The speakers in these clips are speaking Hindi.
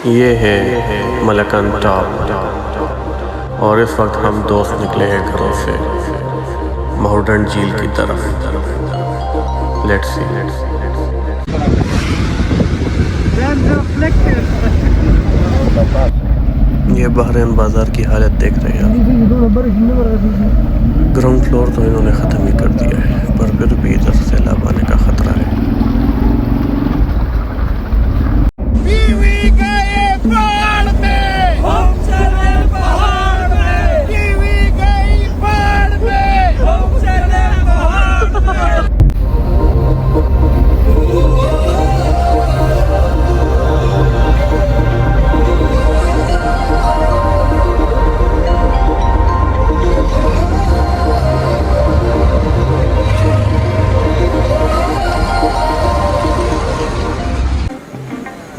ये है मलकन टॉप और इस वक्त हम दोस्त निकले हैं घरों से माउंटेन झील की तरफ। Let's see. ये बहरीन बाजार की हालत देख रहे हैं आप। ग्राउंड फ्लोर तो इन्होंने ख़त्म ही कर दिया है, पर फिर भी इधर सैलाब आने का ख़तरा है।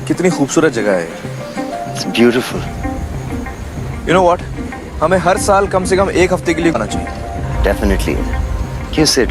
कितनी खूबसूरत जगह है। It's beautiful. You know what? हमें हर साल कम से कम एक हफ्ते के लिए आना चाहिए। Definitely. You sit.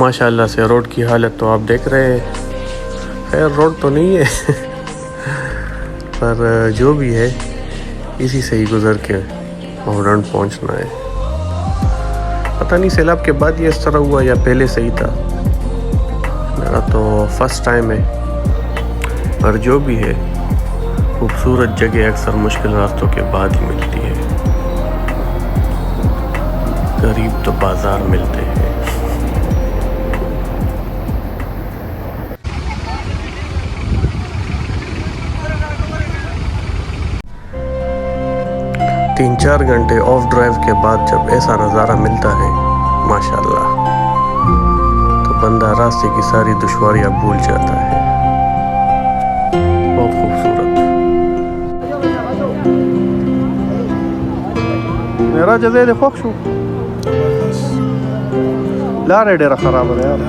माशाल्लाह से रोड की हालत तो आप देख रहे हैं। खैर रोड तो नहीं है पर जो भी है इसी से ही गुज़र के माउंटेन पहुंचना है। पता नहीं सैलाब के बाद ये इस तरह हुआ या पहले से ही था। मेरा तो फर्स्ट टाइम है, पर जो भी है खूबसूरत जगह अक्सर मुश्किल रास्तों के बाद ही मिलती है। गरीब तो बाजार मिलते हैं। तीन चार घंटे ऑफ ड्राइव के बाद जब ऐसा नज़ारा मिलता है माशाल्लाह, तो बंदा रास्ते की सारी दुश्वारियां भूल जाता है। बहुत खूबसूरत। मेरा जगह देखो शो ला रे डेरा खराब है यार।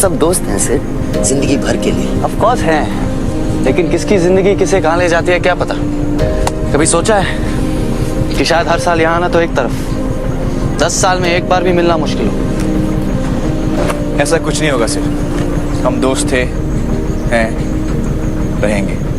सब दोस्त हैं सिड, जिंदगी भर के लिए। ऑफ कोर्स हैं, लेकिन किसकी जिंदगी किसे कहाँ ले जाती है क्या पता। कभी सोचा है कि शायद हर साल यहाँ आना तो एक तरफ, 10 साल में एक बार भी मिलना मुश्किल हो। ऐसा कुछ नहीं होगा सिर्फ, हम दोस्त थे, हैं, रहेंगे।